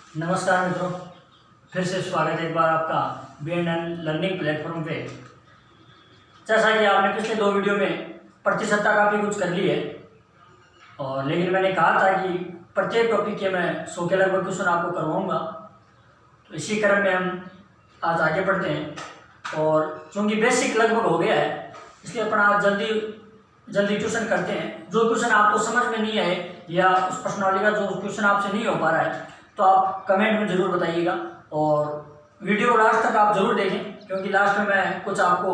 नमस्कार मित्रों, फिर से स्वागत है एक बार आपका BNN लर्निंग प्लेटफॉर्म पे। जैसा कि आपने पिछले 2 वीडियो में प्रतिशतता काफ़ी कुछ कर ली है, और लेकिन मैंने कहा था कि प्रत्येक टॉपिक के मैं 100 के लगभग क्वेश्चन आपको करवाऊँगा। तो इसी क्रम में हम आज आगे बढ़ते हैं, और चूँकि बेसिक लगभग हो गया है इसलिए अपन आज जल्दी ट्यूशन करते हैं। जो क्वेश्चन आपको समझ में नहीं आए या उस प्रश्नावली का जो क्वेश्चन आपसे नहीं हो पा रहा है तो आप कमेंट में ज़रूर बताइएगा, और वीडियो लास्ट तक आप ज़रूर देखें, क्योंकि लास्ट में मैं कुछ आपको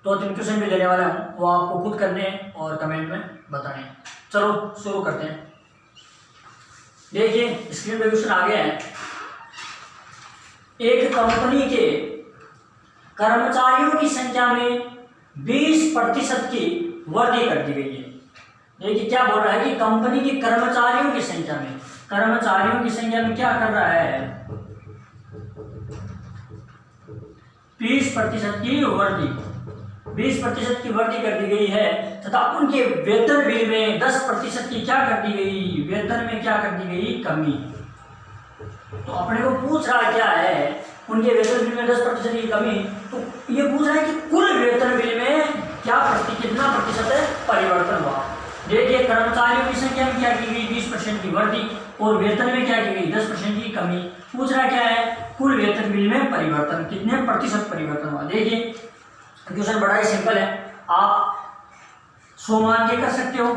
2-3 क्वेश्चन भी देने वाला हूँ, वो आपको खुद करने हैं और कमेंट में बताने हैं। चलो शुरू करते हैं। देखिए स्क्रीन पे क्वेश्चन आ गया है। एक कंपनी के कर्मचारियों की संख्या में 20% की वृद्धि कर दी गई है। देखिए क्या बोल रहा है कि कंपनी के कर्मचारियों की संख्या में क्या कर रहा है, 20% की वृद्धि, 20% की वृद्धि कर दी गई है, तथा उनके वेतन बिल में 10% की क्या कर दी गई, वेतन में क्या कर दी गई, कमी। तो अपने को पूछ रहा क्या है, उनके वेतन बिल में 10% की कमी। तो ये पूछ रहा है कि कुल वेतन बिल में कितना प्रतिशत परिवर्तन हुआ। देखिए कर्मचारियों की संख्या में क्या की गई, 20% की वृद्धि, और वेतन में क्या की गई, 10% की कमी। पूछ रहा क्या है, कुल वेतन बिल में परिवर्तन, कितने प्रतिशत परिवर्तन हुआ। देखिए क्वेश्चन बड़ा ही सिंपल है, आप 100 मान के कर सकते हो,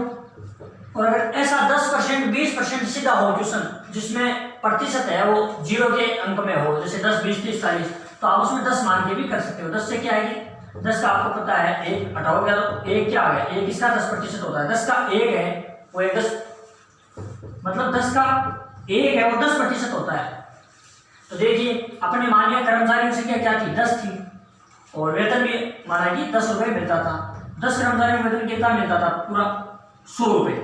और अगर ऐसा 10%, 20% सीधा हो क्वेश्चन जिसमें प्रतिशत है वो 0 के अंक में हो, जैसे 10, 20, 30, 40, तो आप उसमें 10 मान के भी कर सकते हो। 10 से क्या आएगी, 10 का आपको पता है 1 हटाओगे तो 1 क्या आ गया, 1 इसका 10% होता है। 10 का 1 है वो 10, मतलब 10 का 1 है वो 10% होता है। तो देखिए अपने मान लिया कर्मचारियों की संख्या क्या थी, 10 थी, और वेतन भी माना कि 10 रुपये मिलता था। 10 कर्मचारियों को वेतन कितना मिलता था, पूरा 100 रुपये।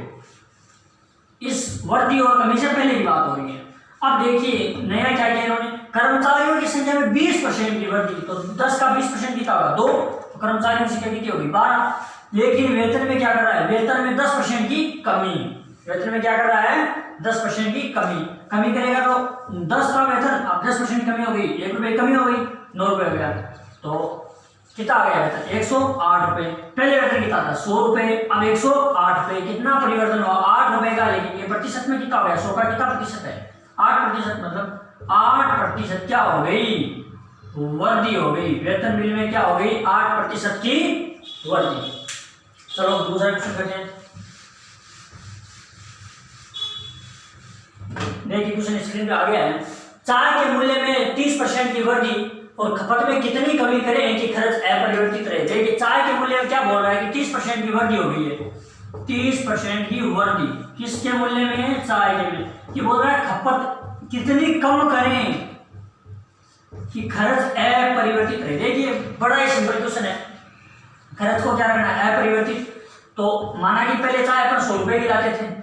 इस वृद्धि और कमी से पहले की बात हो रही है। अब देखिए नया क्या किया इन्होंने, कर्मचारियों की संख्या में 20% की वृद्धि, तो 10 का 20% कितना होगा, 2, तो कर्मचारियों की संख्या कितनी होगी, 12। लेकिन वेतन में क्या कर रहा है, वेतन में 10% की कमी, वेतन में क्या कर रहा है, 10% की कमी करेगा तो 10 का वेतन, अब 10% की कमी हो गई, 1 रुपये कमी हो गई, 9 रुपये हो गया। तो कितना आ गया वेतन, 108 रुपये। पहले वेतन कितना था, 100 रुपये, अब 108 रुपये। कितना परिवर्तन हुआ, 8 रुपये का। लेकिन ये प्रतिशत में कितना हो गया, 100 का कितना प्रतिशत है, 8%, मतलब 8% क्या हो गई, वृद्धि हो गई। वेतन बिल में क्या हो गई, 8% की वृद्धि। चलो दूसरा क्वेश्चन करते हैं। देखिए क्वेश्चन स्क्रीन पे आ गया है। चाय के मूल्य में 30% की वृद्धि और खपत में कितनी कमी करें कि खर्च अपरिवर्तित रहे। देखिए चाय के मूल्य में क्या बोल रहा है कि 30% की वृद्धि हो गई है, 30% की वृद्धि किसके मूल्य में, चाय के मूल्य। ये बोल रहा है खपत कितनी कम करें कि खर्च अपरिवर्तित रहे। देखिए बड़ा ही सिंपल क्वेश्चन है, खर्च को क्या करना है, अपरिवर्तित। तो माना कि पहले चाय अपन 100 रुपये की लाते थे,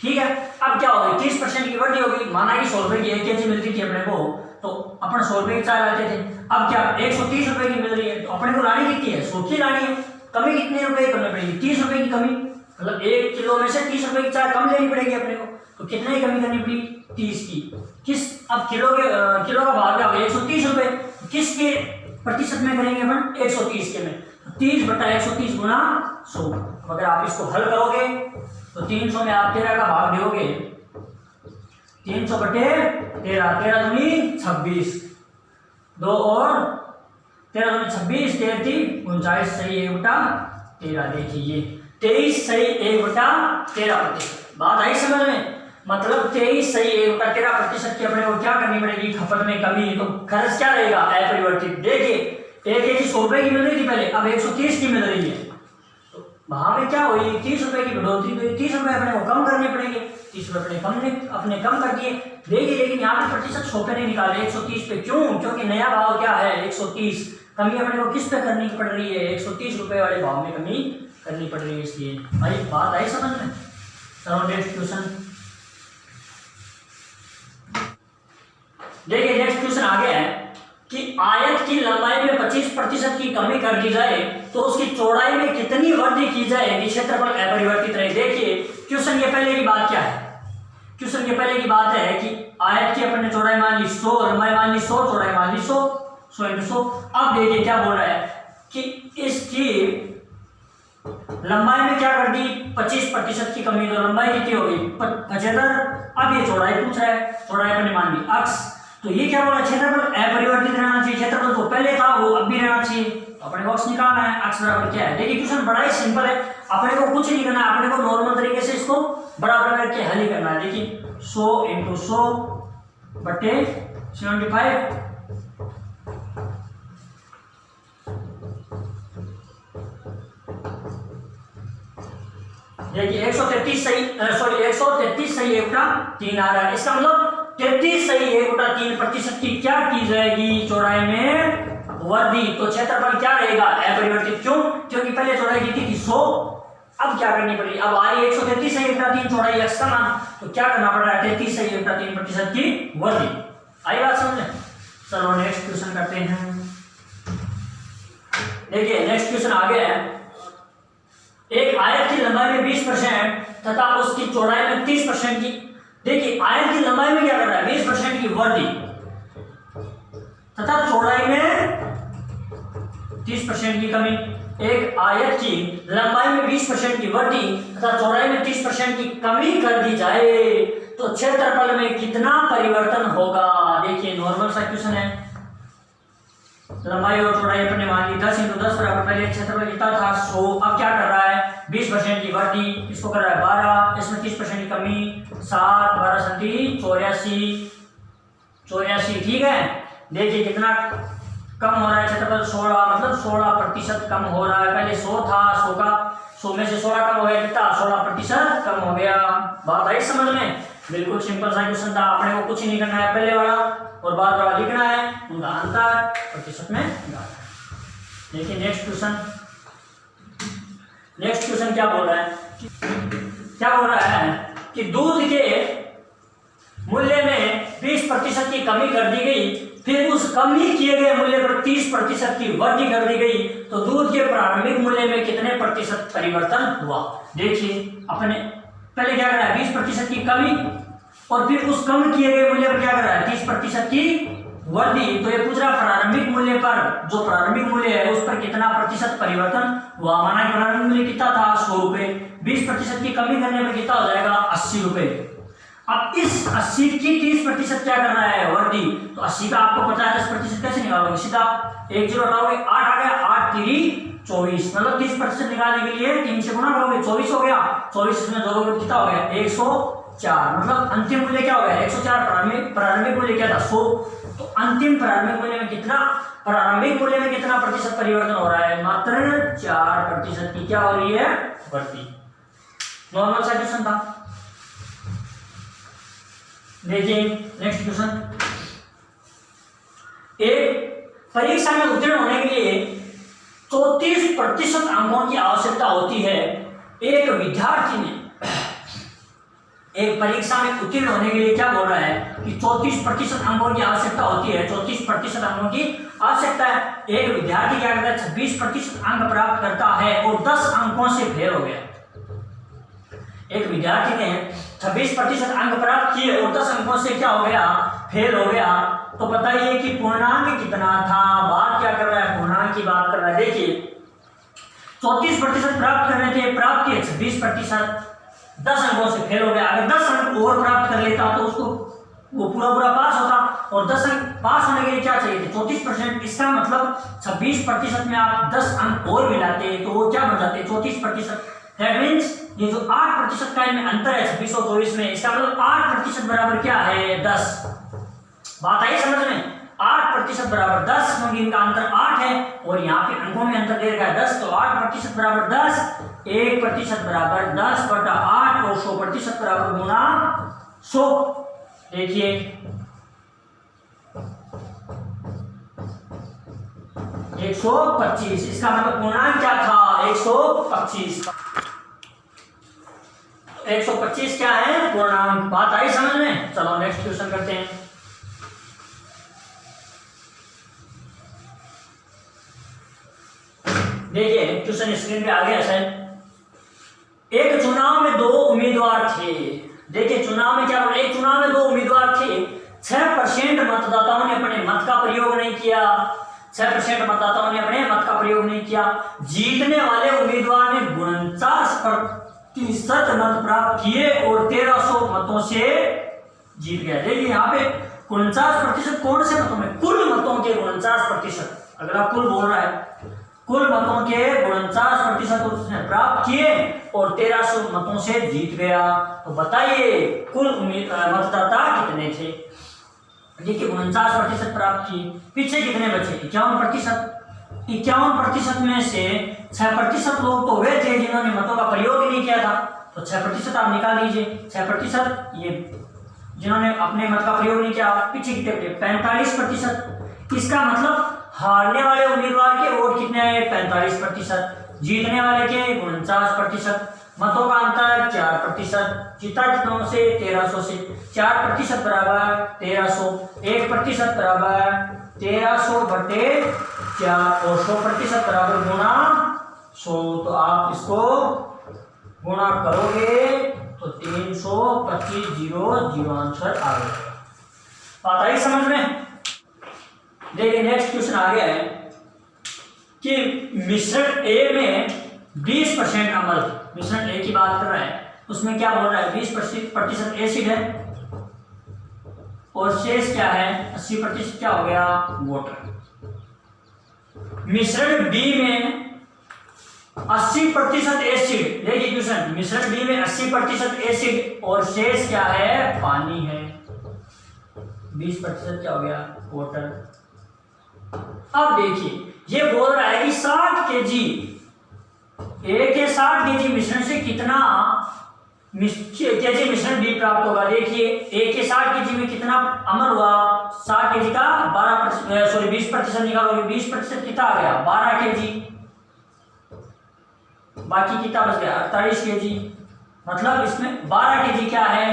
ठीक है, अब क्या हो गई, 30% की वृद्धि हो गई। माना कि 100 रुपये की 1 केजी मिलती थी अपने को, तो अपन 100 रुपये की चाय लाते थे। अब क्या 130 रुपये की मिल रही है, तो अपने को लानी कितनी है, 100 की लानी है। कमी कितने रुपए की करनी पड़ेगी, 30 रुपये की कमी, मतलब 1 किलो में से 30 रुपये की चाय कम लेनी पड़ेगी अपने को। तो कितने की कमी करनी पड़ेगी, 30 की। अब किलो का भाव क्या होगा, 130 रुपये। किसके प्रतिशत में करेंगे अपन, 130 के में। 30/130 गुना 100। अगर आप इसको हल करोगे तो 300 में आप 13 का भाग दोगे, 300/13, 13 दूनी 26, 2 और 13 दूनी 26, 13 39, सही 1/13। देखिए 23 सही 1/13%। बात आई समझ में, मतलब 23 सही 1/13% की अपने को क्या करनी पड़ेगी, खपत में कमी। तो खर्च क्या रहेगा, अपरिवर्तित। देखिए 1 केजी 100 रुपये की मिल रही थी पहले, अब 130 की मिल रही है, तो वहां में क्या हुई, 30 रुपये की बढ़ोतरी। तो 30 रुपये अपने को कम करने पड़ेंगे, 30 रुपये अपने कम कर दिए। देखिए लेकिन यहाँ पे प्रतिशत 100 पे नहीं निकाले, 130 पे। क्यों, क्योंकि नया भाव क्या है, 130। कमी अपने को किस पे करनी पड़ रही है, 130 रुपये वाले भाव में कमी करनी पड़ रही है। इसलिए भाई बात आई समझ में। चलो नेक्स्ट क्वेश्चन। देखिए नेक्स्ट क्वेश्चन आ गया है कि आयत की लंबाई में 25% की कमी कर दी जाए तो उसकी चौड़ाई में कितनी वृद्धि की जाए कि क्षेत्रफल अपरिवर्तित रहे। देखिए क्वेश्चन ये पहले की बात क्या है, क्वेश्चन के पहले की बात है कि आयत की अपने चौड़ाई मान ली 100, लंबाई मान ली 100, चौड़ाई मान ली 100, 100 × 100। अब देखिए क्या बोल रहा है कि इसकी लंबाई में क्या कर दी 25% की कमी, तो लंबाई कितनी होगी 75। अब ये चौड़ाई पूछ रहा है, चौड़ाई अपने मान ली अक्स, तो ये क्या बोल रहा है क्षेत्रफल अपरिवर्तित रहना चाहिए, क्षेत्रफल जो पहले था वो अब भी रहना चाहिए, तो अपने को अक्स निकालना है। अक्स बराबर क्या है, देखिए क्वेश्चन बड़ा ही सिंपल है, अपने को कुछ नहीं करना है, अपने को नॉर्मल तरीके से इसको बराबर करके हल ही करना है। देखिए 100 × 100 बटे 75, देखिए 133 सही, सॉरी 133 सही 1/3 आ रहा है, इसका मतलब 33 सही 1/3% की क्या की जाएगी चौड़ाई में वृद्धि, तो क्षेत्रफल क्या रहेगा अपरिवर्तित। क्यों, क्योंकि पहले चौड़ाई कितनी थी 100, अब क्या करनी पड़ेगी, अब आ रही है 133 सही 1/3 चौड़ाई x का मान, तो क्या करना पड़ रहा है 33 सही 1/3% की वृद्धि। आई बात समझ में। चलो नेक्स्ट क्वेश्चन करते हैं। देखिए नेक्स्ट क्वेश्चन आ गया है, एक आयत की लंबाई में 20% तथा उसकी चौड़ाई में 30% की, देखिए आयत की लंबाई में क्या कर रहा है 20% की वृद्धि तथा चौड़ाई में 30% की कमी। एक आयत की लंबाई में 20% की वृद्धि तथा चौड़ाई में 30% की कमी कर दी जाए तो क्षेत्रफल में कितना परिवर्तन होगा। देखिए नॉर्मल सा क्वेश्चन है, लंबाई और चौड़ाई अपने मान ली 10 × 10 बराबर, पहले क्षेत्रफल कितना था 100, अब क्या कर रहा है 20% की वृद्धि, इसको कर रहा है 12, इसमें 30% की कमी 7, 12 × 84, ठीक है। देखिए कितना कम हो रहा है क्षेत्रफल 16, मतलब 16% कम हो रहा है, पहले 100 था, 100 में से 16 कम हो गया, कितना 16% कम हो गया। बात आई समझ में, बिल्कुल सिंपल सा क्वेश्चन था, अपने को कुछ नहीं करना है, पहले वाला और बाद वाला लिखना है, उनका अंतर प्रतिशत में डालना है। देखिए नेक्स्ट क्वेश्चन क्या बोल रहा है, क्या बोल रहा है कि दूध के मूल्य में 20% की कमी कर दी गई, फिर उस कमी किए गए मूल्य पर 30% की वृद्धि कर दी गई, तो दूध के प्रारंभिक मूल्य में कितने प्रतिशत परिवर्तन हुआ। देखिए अपने पहले क्या कर रहा है 20% की कमी और फिर उस कम किए गए मूल्य पर क्या कर रहा है 30% की वृद्धि, तो ये पूछ रहा प्रारंभिक मूल्य पर, जो प्रारंभिक मूल्य है उस पर कितना प्रतिशत परिवर्तन हुआ। माना प्रारंभिक मूल्य कितना था 100 रुपए, 20% की कमी करने पर कितना हो जाएगा 80 रुपए। अब इस 80 की 30% क्या कर रहा है वृद्धि, तो 80 का आपको पता है 10% कैसे निकालोगे, सीधा 1 0 हटाओगे 8 आ गया, 8 3 24, मतलब 30% निकालने के लिए 3 से गुणा करोगे 24 हो गया, 24 इसमें जोड़ोगे कितना हो गया 104, मतलब अंतिम मूल्य क्या हो गया 104, प्रारंभिक मूल्य क्या था 100, तो अंतिम प्रारंभिक मूल्य में कितना, प्रारंभिक मूल्य में कितना प्रतिशत परिवर्तन हो रहा है, मात्र 4% की क्या हो रही है वृद्धि। नॉर्मल सा क्वेश्चन था। देखिए नेक्स्ट क्वेश्चन, एक परीक्षा में उत्तीर्ण होने के लिए 34% अंकों की आवश्यकता होती है। एक विद्यार्थी ने एक परीक्षा में उत्तीर्ण होने के लिए क्या बोल रहा है कि 34% अंकों की आवश्यकता होती है, 34% अंकों की आवश्यकता है। एक विद्यार्थी क्या करता है 26% अंक प्राप्त करता है और 10 अंकों से फेल हो गया। एक विद्यार्थी ने 26% अंक प्राप्त किए और 10 अंकों से क्या हो गया फेल हो गया, तो बताइए कि पूर्णांक कितना था। बात क्या कर रहा है पूर्णांक की बात कर रहा है। देखिए 34% प्राप्त करने थे, प्राप्त किए 26%, 10 अंकों से फेल हो गया। अगर 10 अंक और प्राप्त कर लेता तो उसको वो पूरा पास होता, और 10 अंक पास होने के लिए क्या चाहिए थे 34%, इसका मतलब 26% में आप 10 अंक और मिलाते तो वो क्या बन जाते 34%। दैट मीन्स ये जो 8% का इनमें अंतर है 26 और 24 में, इसका मतलब 8% बराबर क्या है 10। बात आई समझ में, 8% बराबर 10, क्योंकि इनका अंतर 8 है और यहाँ पे अंकों में अंतर दे रखा है 10, तो 8% बराबर 10, 1% बराबर 10/8 और 100% बराबर गुना 100। देखिए 125, इसका मतलब पूर्णांक क्या था 125। 125 क्या है पूर्णांक। बात आई समझ में। चलो नेक्स्ट क्वेश्चन करते हैं। देखिए क्वेश्चन स्क्रीन पे आ गया सर। एक चुनाव में 2 उम्मीदवार थे, देखिए चुनाव में क्या बोला, एक चुनाव में 2 उम्मीदवार थे, 6% मतदाताओं ने अपने मत का प्रयोग नहीं किया, 6% मतदाताओं ने अपने मत का प्रयोग नहीं किया। जीतने वाले उम्मीदवार ने 49% मत प्राप्त किए और 1300 मतों से जीत गया। देखिए यहाँ पे 49% कौन से मतों में, कुल मतों के 49%, अगला कुल बोल रहा है, कुल मतों के 49% उसने प्राप्त किए और 1300 मतों से जीत गया। तो बताइए कुल मतदाता कितने थे। देखिए 49% प्राप्त किए, पीछे कितने बचे, 51%। 51% में से 6% लोग तो वे थे जिन्होंने मतों का प्रयोग नहीं किया था, तो 6% आप निकाल लीजिए। 6% ये जिन्होंने अपने मत का प्रयोग नहीं किया। पीछे कितने बचे, 45%। इसका मतलब हारने वाले उम्मीदवार के वोट कितने आए, 45%। जीतने वाले के 49%। मतों का अंतर 4%। जीता कितनों से, 1300 से। 4% बराबर 1300, 1% बराबर 1300 बटे 4 और 100% बराबर गुणा 100। तो आप इसको गुणा करोगे तो 325, 0 आंसर आ गया। बात आई समझ में। देखिए नेक्स्ट क्वेश्चन आ गया है कि मिश्रण ए में 20% अम्ल, मिश्रण ए की बात कर रहा है, उसमें क्या बोल रहा है, 20% एसिड है और शेष क्या है, 80% क्या हो गया, वाटर। मिश्रण बी में 80% एसिड, देखिए क्वेश्चन, मिश्रण बी में 80% एसिड और शेष क्या है, पानी है। 20% क्या हो गया, वाटर। अब देखिए ये बोल रहा है कि 60 केजी, ए के 60 केजी मिश्रण से कितना केजी मिश्रण बी प्राप्त होगा। देखिए ए के 60 केजी में कितना अमल हुआ, 60 केजी का 20% निकालोगे, 20% कितना आ गया, 12 केजी। बाकी कितना बच गया, 48 केजी। मतलब इसमें 12 केजी क्या है,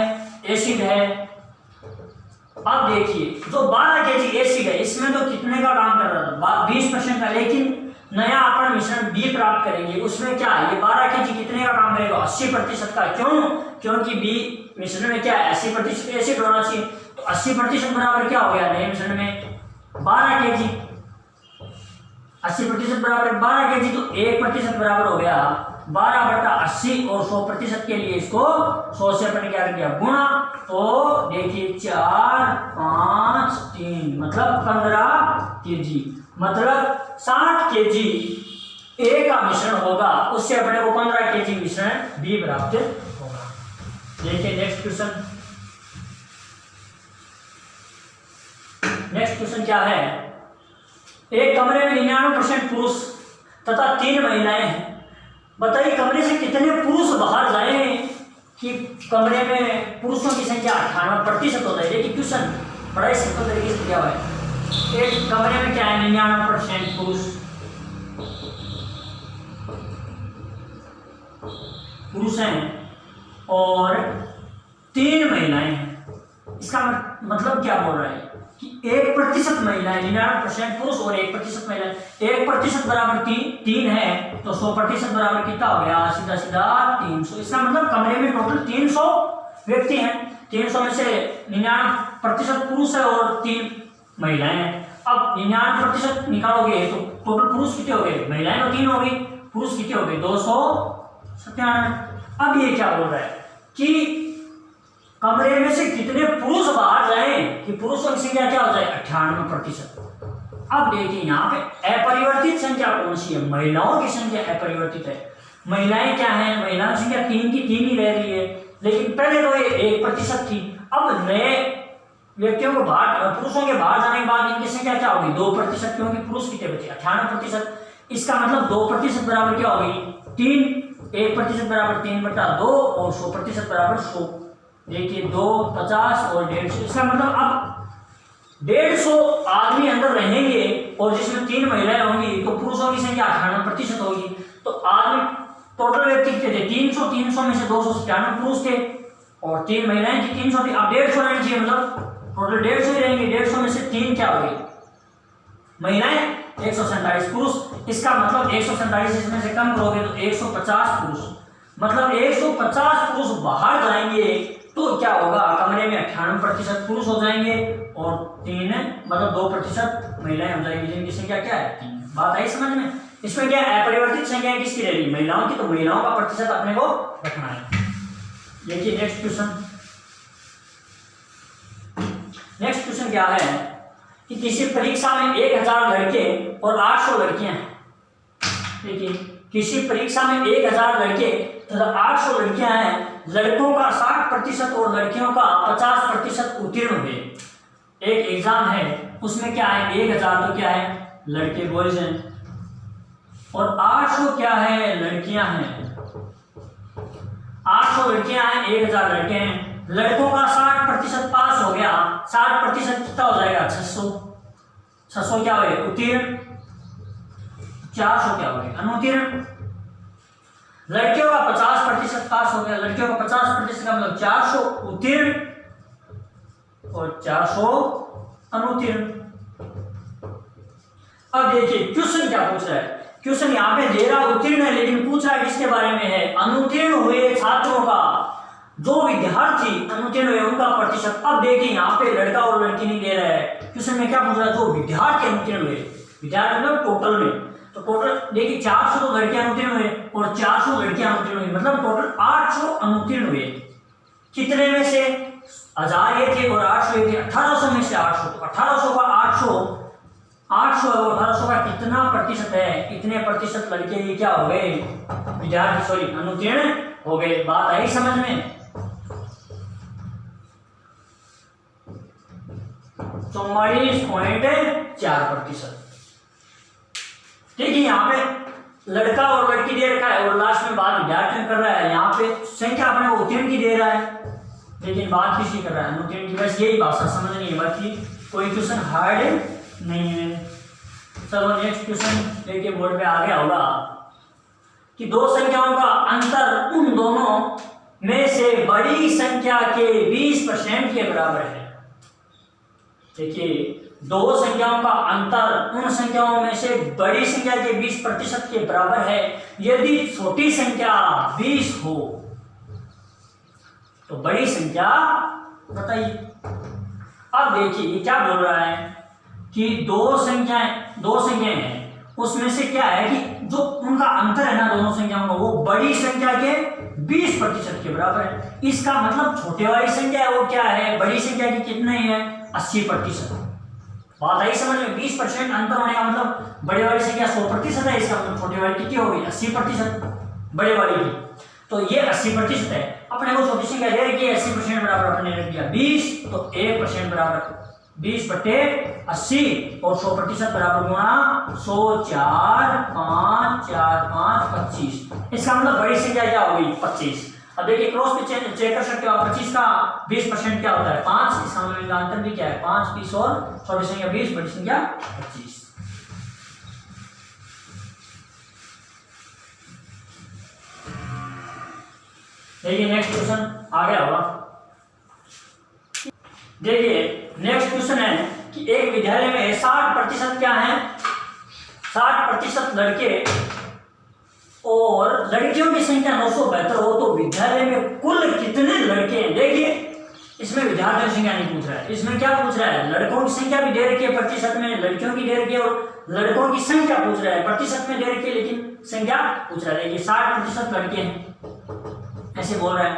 एसिड है। अब देखिए जो 12 केजी एसिड है इसमें तो कितने का काम कर रहा था, 20% का, लेकिन नया अपन मिश्रण बी प्राप्त करेंगे, उसमें क्या है, ये 12 केजी कितने का काम करेगा, 80% का। क्यों, क्योंकि बी मिश्रण में क्या है, 80% एसिड होना चाहिए। तो 80% बराबर क्या हो गया, नए मिश्रण में 12 केजी। 80% बराबर 12 केजी, तो 1% बराबर हो गया 12/80 और 100% के लिए इसको 100 से अपन क्या कर दिया, गुणा। तो देखिए 4, 5, 3 मतलब 15 केजी। मतलब 60 केजी ए का मिश्रण होगा, उससे अपने को 15 केजी मिश्रण बी प्राप्त होगा। देखिए नेक्स्ट क्वेश्चन। नेक्स्ट क्वेश्चन क्या है, एक कमरे में 99% पुरुष तथा 3 महिलाएं हैं। बताइए कमरे से कितने पुरुष बाहर जाएं कि कमरे में पुरुषों की संख्या 98% होता है। देखिए क्वेश्चन बड़ा ही सिंपल तरीके से दिया हुआ है। एक कमरे में क्या है, 99% पुरुष हैं और 3 महिलाएं हैं। इसका मतलब क्या बोल रहा है कि 1% महिलाएं, 99% पुरुष और 1% महिलाएं। 1% बराबर 3 है, तो 100% बराबर कितना हो गया, सीधा सीधा 300। इसका मतलब कमरे में टोटल 300 व्यक्ति हैं। 300 में से 99% पुरुष है और 3 महिलाएं हैं। अब 99% निकालोगे तो टोटल पुरुष कितने हो गए, महिलाएं तो 3 हो गई, पुरुष कितने हो गए, 297। अब ये क्या बोल रहा है कि कमरे में से कितने पुरुष बाहर जाएं कि पुरुषों की संख्या क्या हो जाए, 98%। अब देखिए यहाँ पे अपरिवर्तित संख्या कौन सी है, महिलाओं की संख्या अपरिवर्तित है। महिलाएं क्या है, महिलाओं की संख्या 3 की 3 ही रह रही है, लेकिन पहले तो ये 1% थी। अब नए व्यक्तियों को बाहर, पुरुषों के बाहर जाने के बाद इनकी संख्या क्या होगी, 2%, क्योंकि पुरुष कितने बचे, 98%। इसका मतलब 2% बराबर क्या होगी, 3। 1% बराबर 3/2 और 100% बराबर 100। देखिए 2, 50 और 150। इसका मतलब अब 150 आदमी अंदर रहेंगे और जिसमें 3 महिलाएं होंगी, तो पुरुषों की संख्या 98% होगी। तो आदमी टोटल व्यक्ति कितने थे, 300। 300 में से 297 पुरुष थे और 3 महिलाएं थी। 300 थी, अब 150 रहना चाहिए, मतलब टोटल 150 ही रहेंगे। 150 में से 3 क्या हो गई, महिलाएं, 147 पुरुष। इसका मतलब 147 इसमें से कम करोगे तो 150 पुरुष। मतलब 150 पुरुष बाहर जाएंगे, तो होगा, कमरे में 98% पुरुष हो जाएंगे और 3 मतलब 2% महिलाएं हो जाएंगी, जिनकी संख्या क्या है 3। बात आई समझ में। इसमें क्या अपरिवर्तित संख्या किसकी रहेगी, महिलाओं की, तो महिलाओं का प्रतिशत अपने को रखना है। देखिए नेक्स्ट क्वेश्चन क्या है कि किसी परीक्षा में 1000 लड़के और 800 लड़कियां हैं। देखिए किसी परीक्षा में 1000 लड़के तथा 800 लड़कियां हैं, लड़कों का 60% और लड़कियों का 50% उत्तीर्ण हुए। एक एग्जाम है उसमें क्या है 1000 तो क्या है लड़के बॉयज हैं और 800 क्या है लड़कियां हैं। 800 लड़कियां हैं 1000 लड़के हैं, लड़कों का 60% पास हो गया। 60% कितना हो जाएगा 600 क्या हो उत्तीर्ण, 400 क्या हो गया अनुत्तीर्ण। लड़कियों का 50% पास हो गया, लड़कियों का 50% का मतलब 400 उत्तीर्ण और 400 अनुत्तीर्ण। अब देखिए क्वेश्चन क्या पूछ रहा है, क्वेश्चन यहाँ पे दे रहा उत्तीर्ण है लेकिन पूछ रहा है किसके बारे में है, अनुत्तीर्ण हुए छात्रों का, जो विद्यार्थी अनुत्तीर्ण हुए उनका प्रतिशत। अब देखिए यहाँ पे लड़का और लड़की नहीं दे रहा है, क्वेश्चन में क्या पूछ रहा है, जो विद्यार्थी अनुत्तीर्ण हुए, विद्यार्थी मतलब टोटल में, तो टोटल देखिए 400 तो लड़कियां अनुत्तीर्ण हुए और 400 लड़कियां अनुत्तीर्ण हुई, मतलब टोटल 800 अनुत्तीर्ण हुए। कितने में से 1000 ये थे और 800 ये थे, 1800 में से 800, तो 1800 का 800 और 1800 का कितना प्रतिशत है, इतने प्रतिशत लड़के ये क्या हो गए विद्यार्थी सॉरी अनुत्तीर्ण हो गए। बात आई समझ में। 44.4%। देखिए यहाँ पे लड़का और लड़की दे रखा है और लास्ट में बात विद्यार्थी कर रहा है, यहाँ पे संख्या अपने को उत्तीर्ण की दे रहा है लेकिन बात किसी कर रहा है अनुत्तीर्ण की। बस यही भाषा समझनी है, बाकी कोई क्वेश्चन हार्ड नहीं है। चलो नेक्स्ट क्वेश्चन देखिए बोर्ड पे आ गया होगा कि दो संख्याओं का अंतर उन दोनों में से बड़ी संख्या के 20% के बराबर है। देखिए दो संख्याओं का अंतर उन संख्याओं में से बड़ी संख्या के 20% के बराबर है यदि छोटी संख्या 20 हो तो बड़ी संख्या बताइए। अब देखिए ये क्या बोल रहा है कि दो संख्याएं हैं, उसमें से क्या है कि जो उनका अंतर है ना दोनों संख्याओं का वो बड़ी संख्या के 20% के बराबर है। इसका मतलब छोटे वाली संख्या है वो क्या है बड़ी संख्या की कितने है 80%। बात आई समझ में। 20% अंतर होने का मतलब बड़े वाली संख्या 100% है, इसका मतलब छोटे वाली कितनी होगी 80% बड़े वाली की। तो ये 80% है, अपने को छोटी संख्या दे रखी है 80% बराबर अपने रख दिया 20, तो 1% बराबर 20/80 और 100% बराबर गुणा 100 4 5 4 5 25। इसका मतलब बड़ी संख्या क्या हो गई 25। अब देखिए क्रॉस पे चेक कर सकते हो आप, 25 का 20% क्या होता है 5। इसका मतलब इनका अंतर भी क्या है 5 20 और छोटी संख्या 20 बड़ी संख्या 25। देखिए नेक्स्ट क्वेश्चन आ गया होगा। देखिए नेक्स्ट क्वेश्चन है कि एक विद्यालय में 60% क्या है 60% लड़के और लड़कियों की संख्या 972 हो तो विद्यालय में कुल कितने लड़के हैं। देखिए इसमें विद्यार्थियों की संख्या नहीं पूछ रहा है, इसमें क्या पूछ रहा है लड़कों की संख्या भी दे रखी है प्रतिशत में, लड़कियों की दे रखी है और लड़कों की संख्या पूछ रहा है प्रतिशत में दे रखी है लेकिन संख्या पूछ रहा है। देखिए 60% लड़के हैं ऐसे बोल रहा है,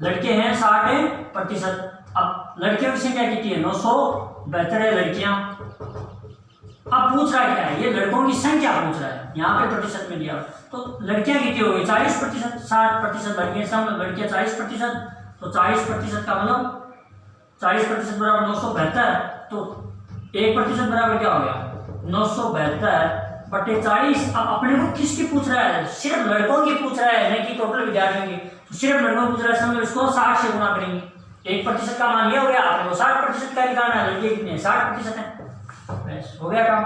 लड़के हैं 60%। अब लड़कियों की संख्या कितनी है 972 है लड़कियां। अब पूछ रहा है क्या है ये लड़कों की संख्या पूछ रहा है, यहाँ पे प्रतिशत में दिया तो लड़कियां कितनी हो गई 40%। 60% लड़कियां लड़कियां 40%, तो 40% का मतलब 40% बराबर 972, तो 1% बराबर क्या हो गया 972/40। अब अपने को किसकी पूछ रहा है सिर्फ लड़कों की पूछ रहा है नहीं कि टोटल विद्यार्थियों की, तो सिर्फ लड़कों की पूछ रहा है समझो इसको 60 से गुणा करेंगे। 1% का मान ये हो गया, आपने को 60% का निकालना है, लड़के कितने 60% है, बस हो गया काम।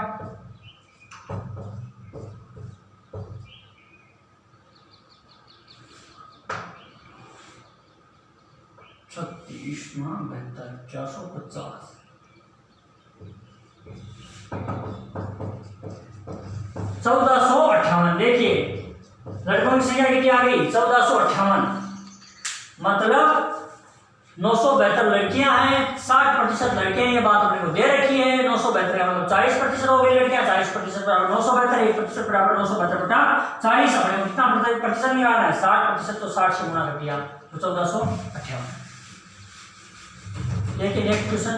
छत्तीस 450 1458। देखिए लड़कों की संख्या कितनी आ गई 1458, मतलब 972 लड़कियां हैं, 60% लड़के हैं, ये बात अपने को दे रखी है। 972 का मतलब 40% हो गई लड़कियां, 40% बराबर 972, 1% बराबर 972 बटा 40। अपने को कितना प्रतिशत निकालना है, 60%, तो 60 से गुणा कर दिया तो 1458। देखिए नेक्स्ट क्वेश्चन,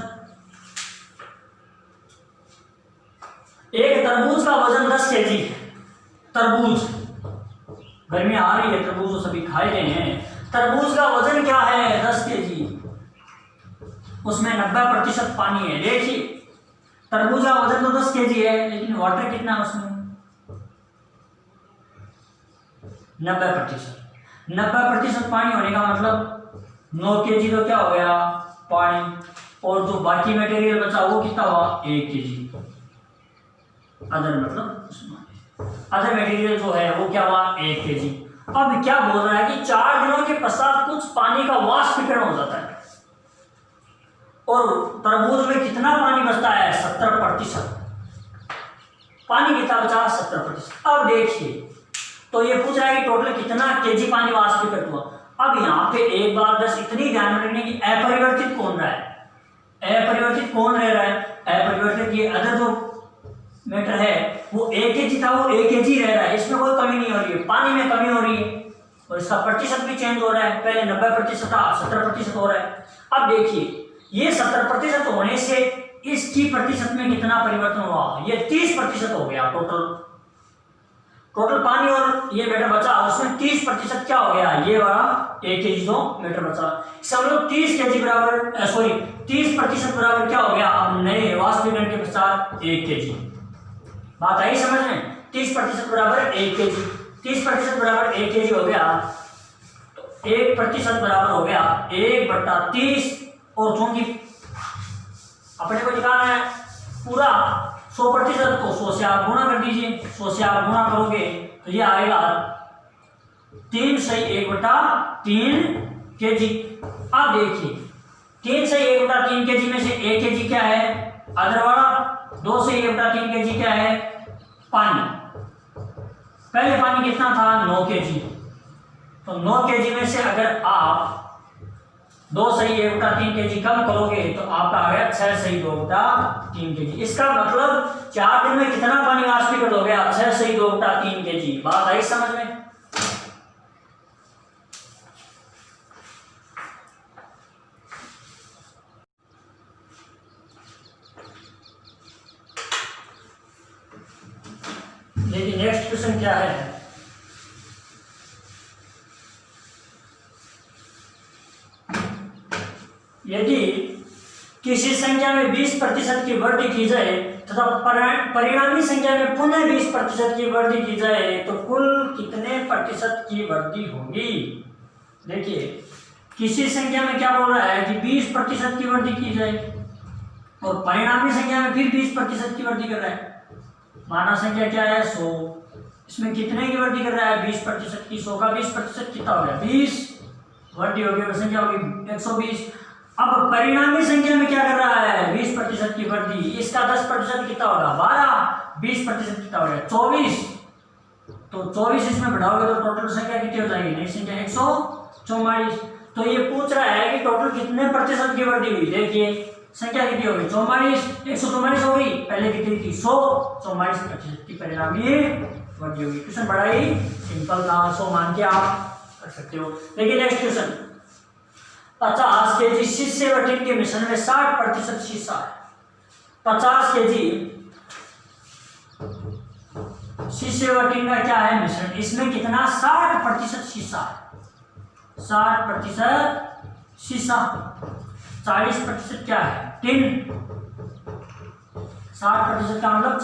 एक तरबूज का वजन 10 केजी है। तरबूज, गर्मी आ रही है, तरबूज तो सभी खाए गए हैं। तरबूज का वजन क्या है, 10 केजी, उसमें 90% पानी है। देखिए तरबूज का वजन तो 10 केजी है, लेकिन वाटर कितना है उसमें, 90%। 90% पानी होने का मतलब 9 केजी तो क्या हो गया, पानी, और जो बाकी मटेरियल बचा वो कितना हुआ, 1 केजी। अदर मतलब अदर मटेरियल जो है वो क्या हुआ, 1 केजी। अब क्या बोल रहा है कि 4 दिनों के पश्चात कुछ पानी का वाष्पीकरण हो जाता है, और तरबूज में कितना पानी बचता है, 70%। पानी कितना बचा, 70%। अब देखिए, तो ये पूछ रहा है कि टोटल कितना केजी पानी वाष्पीकृत हुआ। अब यहाँ पे एक बात बस इतनी ध्यान रखने की, अपरिवर्तित कौन रहा है, अपरिवर्तित कौन रह रहा है, अपरिवर्तित ये अदर जो मैटर है वो 1 केजी था, वो 1 केजी रह रहा है, इसमें कोई कमी नहीं हो रही है, पानी में कमी हो रही है, और इसका प्रतिशत भी चेंज हो रहा है, पहले 90% था, 70% हो रहा है। अब देखिए ये 70% होने से इसकी प्रतिशत में कितना परिवर्तन हुआ, ये 30% हो गया। टोटल पानी और ये मैटर बचा, उसमें 30% क्या हो गया, ये वाला 1 केजी जो मैटर बचा, इसका मतलब 30 केजी बराबर, सॉरी 30% बराबर क्या हो गया, अब नए वाष्पीकरण के पश्चात 1 केजी। बात आई समझ में, 30% बराबर 1 केजी, 30% बराबर 1 केजी हो गया, तो 1% बराबर हो गया 1/30, और चूंकि अपने को निकालना है पूरा 100%, तो 100 से आप गुणा कर दीजिए, 100 से आप गुणा करोगे तो ये आएगा 3 सही 1/3 केजी। अब देखिए 3 सही 1/3 केजी में से 1 केजी क्या है, अदर वाला, 2 सही 1/3 केजी क्या है, पानी। पहले पानी कितना था, 9 केजी, तो 9 केजी में से अगर आप 2 सही 1/3 केजी कम करोगे तो आपका आ गया 6 सही 2/3 केजी। इसका मतलब 4 दिन में कितना पानी वाष्पीकृत हो गया, 6 सही 2/3 केजी। बात आई समझ में। देखिए नेक्स्ट क्वेश्चन क्या है, यदि किसी संख्या में 20% की वृद्धि की जाए तथा परिणामी संख्या में पुनः 20% की वृद्धि की जाए तो कुल कितने प्रतिशत की वृद्धि होगी। देखिए किसी संख्या में क्या बोल रहा है कि 20% की वृद्धि की जाए, और परिणामी संख्या में फिर 20% की वृद्धि कर रहा है। माना संख्या क्या है, 100, इसमें कितने की वृद्धि कर रहा है, 20% की। 100 का 20% कितना हो गया, 20, वृद्धि होगी, संख्या होगी 120। अब परिणामी संख्या में क्या कर रहा है, 20% की वृद्धि, इसका 10% कितना होगा, 12, 20% कितना हो गया, 24, तो 24 इसमें बढ़ाओगे तो टोटल संख्या कितनी हो जाएगी, नई संख्या 144। तो ये पूछ रहा है कि टोटल कितने प्रतिशत की वृद्धि हुई। देखिए संख्या कितनी होगी, 44, 144 होगी, पहले कितनी थी, 100, 44% की परिणामी वृद्धि होगी। क्वेश्चन बड़ा ही सिंपल था, 100 मान के आप कर सकते हो। देखिए नेक्स्ट क्वेश्चन, 50 केजी शीशे व टिन के मिश्रण में 60% शीशा है। 50 केजी शीशे व टिन का क्या है मिश्रण, इसमें कितना, 60% शीशा है, 60% शीशा, 40% क्या है, टिन। 60% का मतलब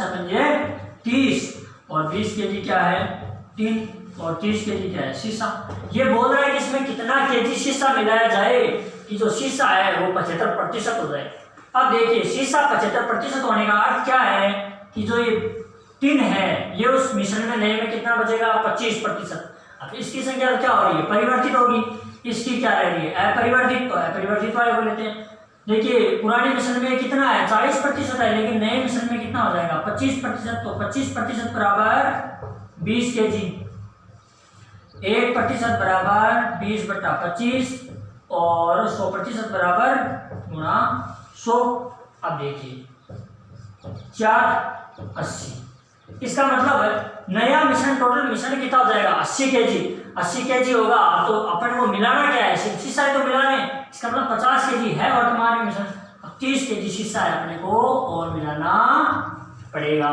30, और 20 केजी क्या है, टिन, और 30 केजी क्या है, शीशा। ये बोल रहा है कि इसमें कितना केजी शीशा मिलाया जाए कि जो शीशा है वो 75% हो जाए। अब देखिए शीशा 75% होने का अर्थ क्या है कि जो ये टिन है ये उस मिश्रण में नए में कितना बचेगा, 25%। अब इसकी संख्या क्या हो रही है, परिवर्तित होगी, इसकी क्या रह रही है, अपरिवर्तित, तो अपरिवर्तित वाले को लेते हैं। देखिए पुराने मिश्रण में कितना है, 40% है, लेकिन नए मिश्रण में कितना हो जाएगा, 25%, तो 25% बराबर 20 केजी, 1% बराबर 20/25, और 100% बराबर गुणा 100। अब देखिए 480, इसका मतलब नया मिश्रण, टोटल मिश्रण कितना हो जाएगा 80 kg। 80 kg होगा तो अपन को मिलाना क्या है, सिर्फ शीशा है तो मिलाने, इसका मतलब 50 kg है वर्तमान में मिश्रण। अब 30 kg शीशा है अपने को और मिलाना पड़ेगा।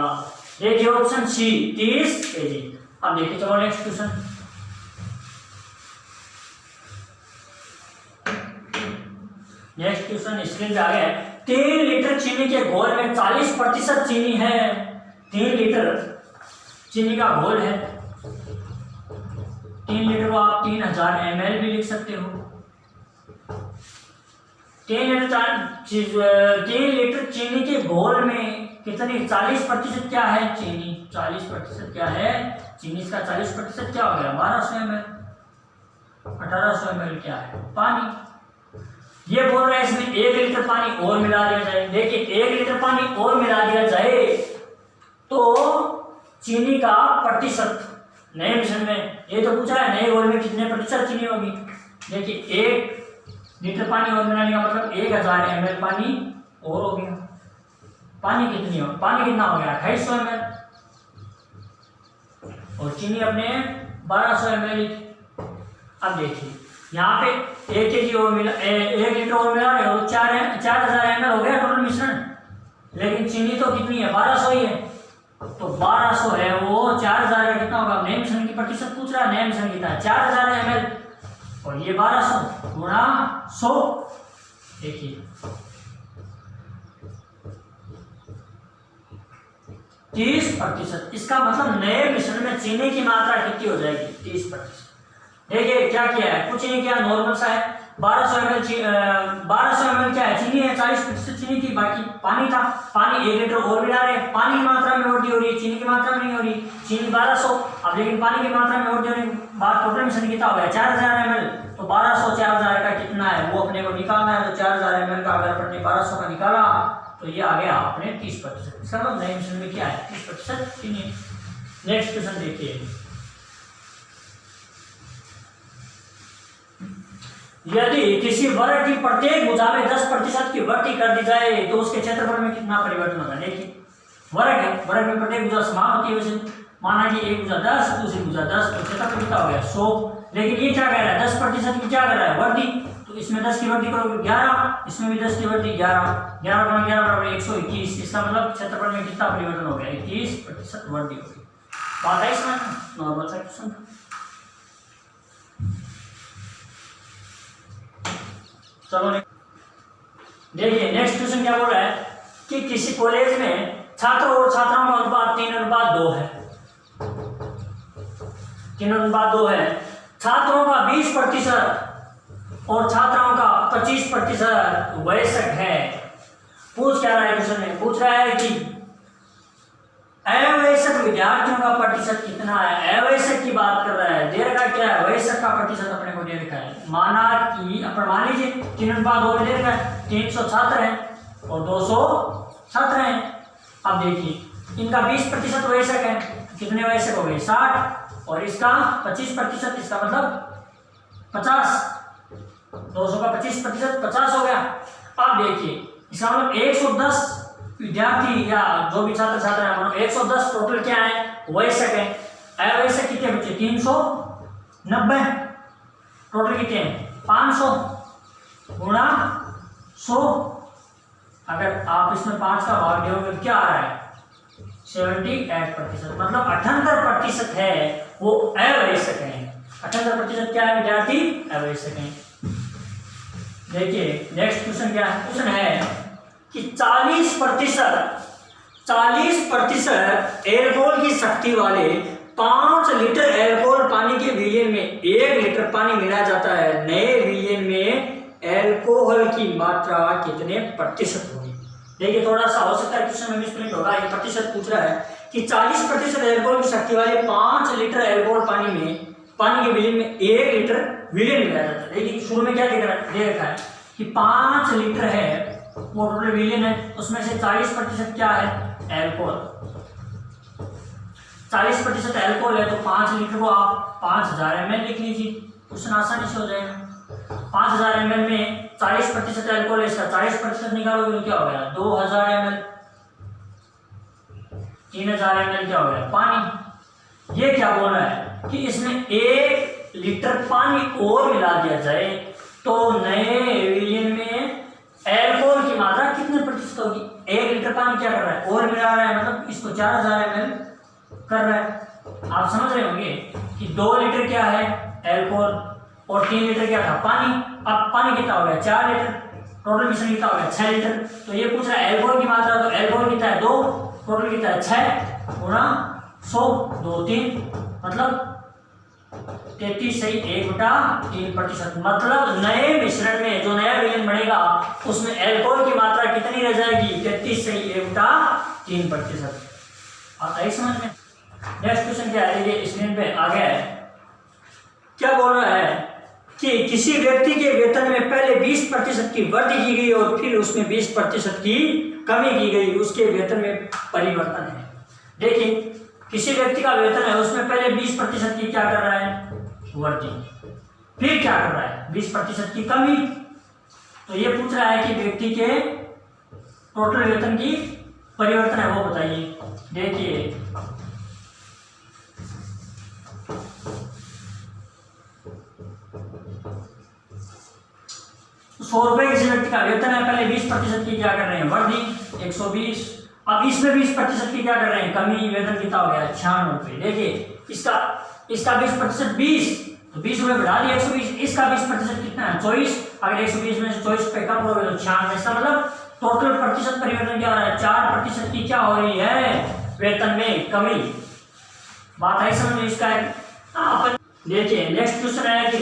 देखिए ऑप्शन सी 30 kg। अब देखिए चलो next question. Next question screen पे आ गया है। 3 लीटर चीनी के घोल में 40% चीनी है। 3 लीटर चीनी का घोल है। 3 लीटर को आप 3000 ml भी लिख सकते हो। 3 लीटर चीनी के घोल में कितनी 40% क्या है चीनी, 40% क्या है चीनी, इसका 40% क्या हो गया 1200 ml। 1800 ml क्या है पानी। ये बोल रहा है इसमें 1 लीटर पानी और मिला दिया जाए। देखिए 1 लीटर पानी और मिला दिया जाए तो चीनी का प्रतिशत नए मिश्रण में, ये तो पूछा है नए घोल में कितने प्रतिशत चीनी होगी। देखिए 1 लीटर पानी और मिलाने का मतलब 1000 ml पानी और हो गया। पानी कितनी हो, पानी कितना हो गया 2800 ml और चीनी अपने 1200 ml। अब देखिए यहाँ पे 1 kg और मिला, 1 लीटर और मिला रहे हो 4000 ml हो गया टोटल मिश्रण, लेकिन चीनी तो कितनी है 1200 ही है। तो 1200 है वो 4000 का कितना होगा, नए मिश्रण की प्रतिशत पूछ रहा है, नए मिश्रण कितना है 4000 ml और ये 1200 गुणा 100। देखिए 30%, इसका मतलब नए मिश्रण में चीनी की मात्रा कितनी हो जाएगी 30%। देखिए क्या किया है, कुछ नहीं किया, नॉर्मल सा है। 1200 ml क्या है चीनी है, 40% चीनी थी, बाकी पानी था। पानी 1 लीटर और मिला रहे, पानी की मात्रा में वृद्धि हो रही है, चीनी की मात्रा में नहीं हो रही। चीनी 1200, अब लेकिन पानी की मात्रा में वृद्धि होने के बाद टोटल मिश्रण कितना हो गया 4000 ml। तो 1200 4000 का कितना है वो अपने को निकालना है। तो 4000 ml का अगर अपने 1200 का निकाला तो ये आ गया अपने 30%। इसका मतलब नए मिश्रण में क्या है 30% चीनी। नेक्स्ट क्वेश्चन देखिए, यदि किसी वर्ग की प्रत्येक भुजा में 10% की वृद्धि कर दी जाए तो उसके क्षेत्रफल में कितना परिवर्तन होगा। देखिए वर्ग है, वर्ग में प्रत्येक भुजा समान होती है। वैसे माना कि एक भुजा 10, दूसरी भुजा 10, तो क्षेत्रफल कितना हो गया 100। लेकिन ये क्या कह रहा है 10% की क्या कर रहा है वृद्धि, तो इसमें 10 की वृद्धि करोगे 11, इसमें भी 10 की वृद्धि 11, 11 बराबर 121। इसका मतलब क्षेत्रफल में कितना परिवर्तन हो गया 21% वृद्धि होगी। बात है इसमें नॉर्मल सा क्वेश्चन। चलो देखिए नेक्स्ट क्वेश्चन क्या बोल रहा है कि किसी कॉलेज में छात्रों और छात्राओं का अनुपात 3:2 है। 3:2 है। छात्रों का 20% और छात्राओं का 25% वयस्क है। पूछ क्या रहा है क्वेश्चन में, पूछ रहा है कि अवयस्क विद्यार्थियों का प्रतिशत कितना है। अवयस्क की बात कर रहा है, दे रखा क्या है वयस्क का प्रतिशत अपने को दे रखा है। माना कि अपन मान लीजिए 3:2 में दे रखा है 300 छात्र हैं और 200 छात्र हैं। अब देखिए इनका 20% वयस्क है, कितने वयस्क हो गए 60 और इसका 25%, इसका मतलब 50। 200 का 25% 50 हो गया। अब देखिए इसका मतलब 110 विद्यार्थी या जो भी छात्र छात्रा है 110 टोटल क्या है वयस्क है। अवयस्क कितने बच्चे 390, टोटल कितने 500 गुणा 100। अगर आप इसमें 5 का भाग दोगे क्या आ रहा है 78%, मतलब 78% है वो अवयस्क है। 78% क्या है विद्यार्थी अवयस्क है। देखिए नेक्स्ट क्वेश्चन क्या है, क्वेश्चन है कि 40% एल्कोहल की शक्ति वाले 5 लीटर एल्कोहल पानी के विलयन में 1 लीटर पानी मिलाया जाता है। नए विलयन में एल्कोहल की मात्रा कितने प्रतिशत होगी। देखिए थोड़ा सा हो सकता है क्वेश्चन में मिसप्रिंट होगा, ये प्रतिशत पूछ रहा है कि 40% एल्कोहल की शक्ति वाले 5 लीटर एल्कोहल पानी के विलयन में 1 लीटर विलयन मिलाया जाता है। देखिए शुरू में क्या दे रखा है कि 5 लीटर है वो टोटल विलयन है, उसमें से 40% क्या है एल्कोहल। 40% एल्कोहल है तो 5 लीटर को आप 5000 ml लिख लीजिए, क्वेश्चन आसानी से हो जाएगा। 5000 ml में 40% एल्कोहल है, इसका 40% निकालोगे तो क्या हो गया 2000 ml। 3000 ml क्या हो गया पानी। ये क्या बोल रहा है कि इसमें 1 लीटर पानी और मिला दिया जाए तो नए विलियन में एल्कोहल की मात्रा कितने प्रतिशत होगी। 1 लीटर पानी क्या कर रहा है और मिला रहा है, मतलब इसको 4000 ml कर रहा है। आप समझ रहे होंगे कि 2 लीटर क्या है एल्कोहल और 3 लीटर क्या था पानी। अब पानी कितना हो गया 4 लीटर, टोटल मिश्रण कितना हो गया 6 लीटर। तो ये पूछ रहा है एल्कोहल की मात्रा, तो एल्कोहल कितना है 2, टोटल कितना है 6 गुणा 100 2 3 मतलब 33 सही 1/3%। मतलब नए मिश्रण में जो नया विलयन बनेगा उसमें एल्कोहल की मात्रा कितनी रह जाएगी 33 सही 1/3%। आता है समझ में। नेक्स्ट क्वेश्चन क्या है, ये स्क्रीन पे आ गया है। क्या बोल रहा है कि किसी व्यक्ति के वेतन में पहले 20% की वृद्धि की गई और फिर उसमें 20% की कमी की गई, उसके वेतन में परिवर्तन है। देखिए किसी व्यक्ति का वेतन है उसमें पहले 20% की क्या कर रहा है वृद्धि, फिर क्या कर रहा है 20% की कमी। तो ये पूछ रहा है कि व्यक्ति के टोटल वेतन की परिवर्तन है वो बताइए। देखिए 100 रुपए किसी व्यक्ति का वेतन है, पहले 20% की क्या कर रहे हैं वृद्धि 120। अब इसमें 20% की क्या कर रहे हैं कमी, वेतन कितना हो गया 96 रुपए। देखिए इसका 20% 20 तो 20 रुपए बढ़ा दिए 120, इसका 20% कितना है 24। अगर 120 में से 24 पे कम हो गए तो 96। इसका मतलब टोटल प्रतिशत परिवर्तन क्या हो रहा है 4% की क्या हो रही है वेतन में कमी। बात है समझ में इसका है। देखिए नेक्स्ट क्वेश्चन है कि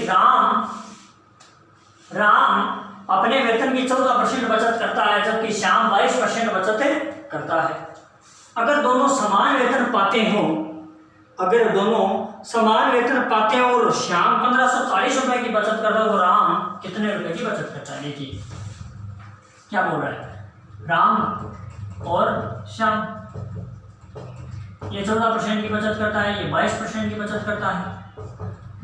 राम अपने वेतन की 14% बचत करता है जबकि श्याम 22% बचत करता है। अगर दोनों समान वेतन पाते हो और श्याम 1540 रुपए की बचत करता है तो राम कितने रुपए की बचत करता है। देखिए क्या बोल रहा है राम और श्याम, ये 14% की बचत करता है, ये 22% की बचत करता है।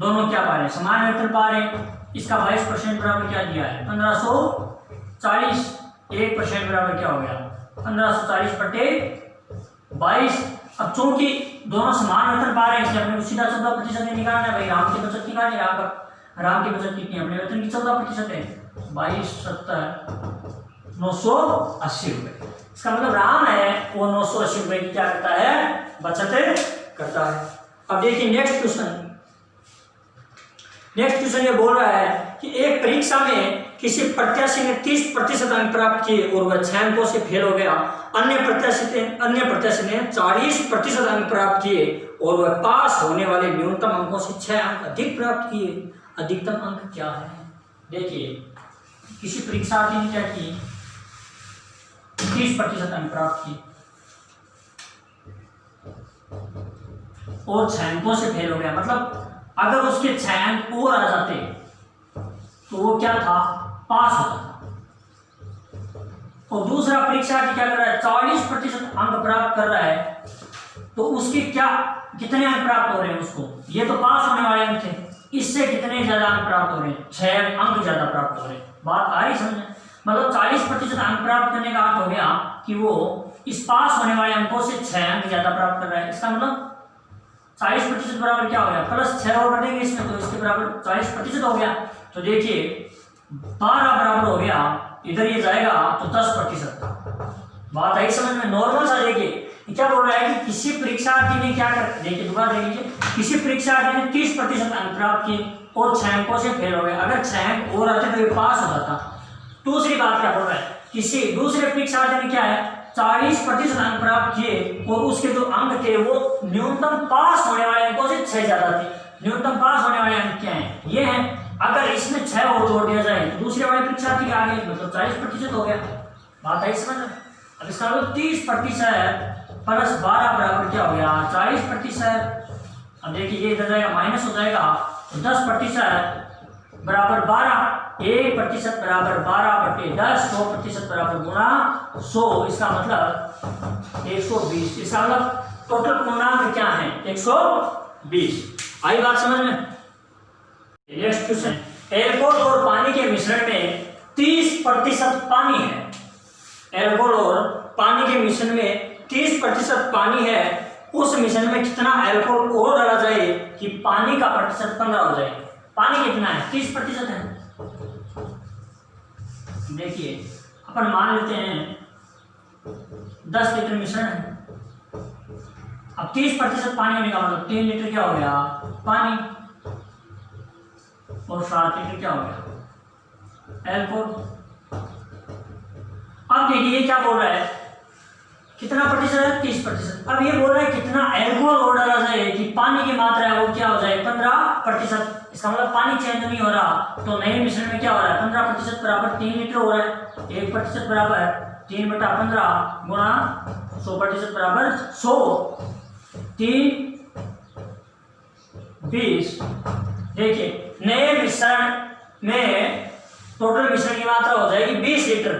दोनों क्या पा रहे हैं समान वेतन पा रहे हैं। इसका 22% बराबर क्या दिया है 1540, 1% बराबर क्या हो गया 1540 बटे 22। अब चूंकि दोनों समान वेतन पा रहे हैं इसलिए अपने को सीधा 14% निकालना है। भाई राम की बचत निकालनी है, राम की बचत कितनी है अपने वेतन की 14% है 22 70 980 रुपए। इसका मतलब राम है वो 980 रुपए की क्या करता है बचत करता है। अब देखिए नेक्स्ट क्वेश्चन ये बोल रहा है कि एक परीक्षा में किसी प्रत्याशी ने 30% अंक प्राप्त किए और वह 6 अंकों से फेल हो गया। अन्य प्रत्याशी ने 40% अंक प्राप्त किए और वह पास होने वाले न्यूनतम अंकों से 6 अंक अधिक प्राप्त किए। अधिकतम अंक क्या है। देखिए किसी परीक्षार्थी ने क्या किए 30% अंक प्राप्त किए और 6 अंकों से फेल हो गया। मतलब अगर उसके 6 अंक और आ जाते तो वो क्या था पास होता था। और दूसरा परीक्षार्थी क्या कर रहा है 40% अंक प्राप्त कर रहा है तो उसके क्या कितने अंक प्राप्त हो रहे हैं उसको, ये तो पास होने वाले अंक थे, इससे कितने ज्यादा अंक प्राप्त हो रहे हैं 6 अंक ज्यादा प्राप्त हो रहे हैं। बात आ रही समझ। मतलब 40% अंक प्राप्त करने का अर्थ हो गया कि वो इस पास होने वाले अंकों से 6 अंक ज्यादा प्राप्त कर रहा है। इसका मतलब 40% बराबर क्या हो गया प्लस 6 और बढ़ेंगे इसमें तो इसके बराबर 40% हो गया। तो देखिए 12 बराबर हो गया, इधर ये जाएगा तो 10%। बात आई समझ में नॉर्मल सा। देखिए क्या बोल रहा है कि किसी परीक्षार्थी ने क्या कर, देखिए दोबारा देख लीजिए, किसी परीक्षार्थी ने 30% अंक प्राप्त किए और 6 अंकों से फेल हो गए। अगर 6 अंक और आते तो ये पास हो जाता। दूसरी बात क्या बोल रहा है किसी दूसरे परीक्षार्थी ने क्या है 40% अंक प्राप्त किए और उसके जो अंक थे वो न्यूनतम पास होने वाले अंकों से 6 ज्यादा थे। न्यूनतम पास होने वाले अंक क्या हैं ये हैं। अगर इसमें 6 और जोड़ दिया जाए तो दूसरे वाले परीक्षार्थी के आगे मतलब 40% हो गया। बात आई समझ। अब इसका मतलब 30% प्लस 12 बराबर क्या हो गया 40%। अब देखिए ये इधर जाएगा माइनस हो जाएगा तो 10% बराबर 12, 1% बराबर 12 बटे 10, 100% बराबर गुणा 100। इसका मतलब 120। इसका मतलब टोटल पूर्णांक क्या है 120। आई बात समझ में। नेक्स्ट क्वेश्चन एल्कोहल और पानी के मिश्रण में 30% पानी है, एल्कोहल और पानी के मिश्रण में 30% पानी है, उस मिश्रण में कितना एल्कोहल और डाला जाए कि पानी का प्रतिशत 15 हो जाए। पानी कितना है? 30% है। देखिए अपन मान लेते हैं 10 लीटर मिश्रण है, अब 30% पानी होने का मतलब 3 लीटर क्या हो गया पानी, और 7 लीटर क्या हो गया एल्कोहल। अब देखिए क्या बोल रहा है, कितना प्रतिशत है? 30%। अब ये बोल रहा है कितना एल्कोहल और डाला जाए कि पानी की मात्रा है वो क्या हो जाए 15%। इसका मतलब पानी चेंज नहीं हो रहा, तो नए मिश्रण में क्या हो रहा है 15% बराबर 3 लीटर हो रहा है। 1% बराबर 3/15 गुणा 100% बराबर 100, 3 20। देखिए नए मिश्रण में टोटल मिश्रण की मात्रा हो जाएगी 20 लीटर।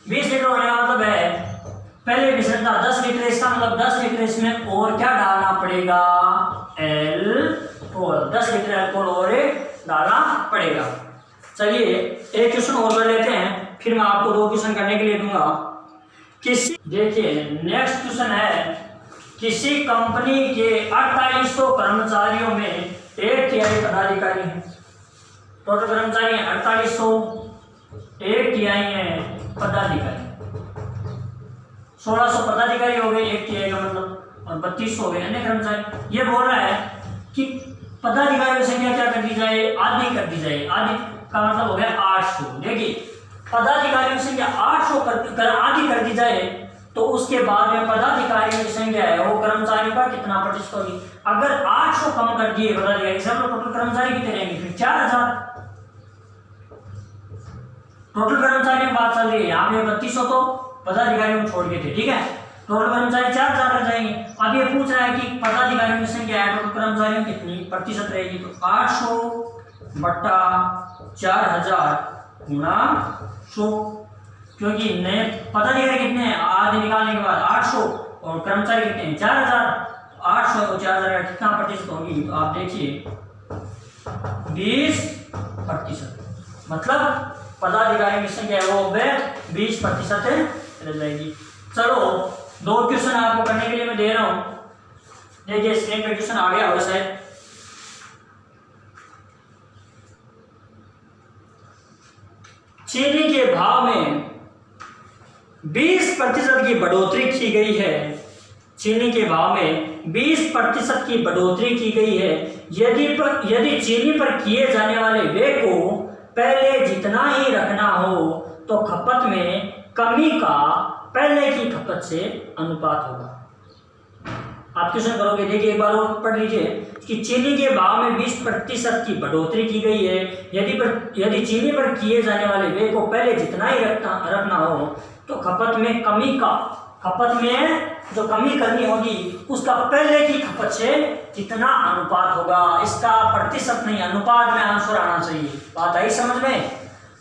20 लीटर होने का मतलब है पहले मिश्रण था 10 लीटर, इसका मतलब 10 लीटर इसमें और क्या डालना पड़ेगा एल्कोहल, 10 लीटर एल्कोहल और डालना पड़ेगा। चलिए एक क्वेश्चन और कर लेते हैं, फिर मैं आपको 2 क्वेश्चन करने के लिए दूंगा। देखिए नेक्स्ट क्वेश्चन है, किसी कंपनी के 4800 कर्मचारियों में 1/3 पदाधिकारी हैं। टोटल कर्मचारी हैं 4800, 1/3 है पदाधिकारी, 1600 पदाधिकारी हो गए 1/3 का मतलब, और 3200 हो गए अन्य कर्मचारी। ये बोल रहा है कि पदाधिकारियों की संख्या क्या कर दी जाए, आधी कर दी जाए। आधी का मतलब हो गया 800। देखिए पदाधिकारियों की संख्या 800 आधी कर दी जाए तो उसके बाद में पदाधिकारियों की संख्या है वो कर्मचारियों का कितना प्रतिशत होगी। अगर 800 कम कर दिए पदाधिकारी से, टोटल कर्मचारी कितने रहेंगे फिर 4000। टोटल कर्मचारी की बात चल रही है, यहाँ पे 3200 तो पदाधिकारियों को छोड़ के थे, ठीक है। टोटल कर्मचारी 4000 रह जाएंगे। अब ये पूछ रहा है कि पदाधिकारियों की संख्या है टोटल कर्मचारियों कितनी प्रतिशत रहेगी, तो 800 बट्टा 4000 गुणा 100, क्योंकि नए पदाधिकारी कितने हैं आधे निकालने के बाद 800 और कर्मचारी कितने हैं 4000, 800 और 4000 कितना प्रतिशत होगी, तो आप देखिए 20%। मतलब पदाधिकारियों की संख्या है वो 20% रह जाएगी। चलो 2 क्वेश्चन आपको करने के लिए मैं दे रहा हूं, देखिए स्क्रीन पे क्वेश्चन आ गया होगा शायद। चीनी के भाव में 20% की बढ़ोतरी की गई है। चीनी के भाव में 20% की बढ़ोतरी की गई है। यदि चीनी पर किए जाने वाले व्यय को पहले जितना ही रखना हो तो खपत में कमी का पहले की खपत से अनुपात होगा। आप क्वेश्चन करोगे, देखिए एक बार और पढ़ लीजिए कि चीनी के भाव में 20% की बढ़ोतरी की गई है। यदि चीनी पर किए जाने वाले व्यय को पहले जितना ही रखना हो तो खपत में कमी का, खपत में जो कमी करनी होगी उसका पहले की खपत से कितना अनुपात होगा। इसका प्रतिशत नहीं अनुपात में आंसर आना चाहिए। बात आई समझ में?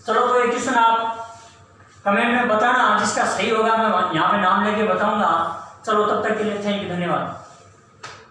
चलो तो एक क्वेश्चन आप कमेंट में बताना, जिसका सही होगा मैं यहाँ पे नाम लेके बताऊंगा। चलो तब तक के लिए थैंक यू, धन्यवाद।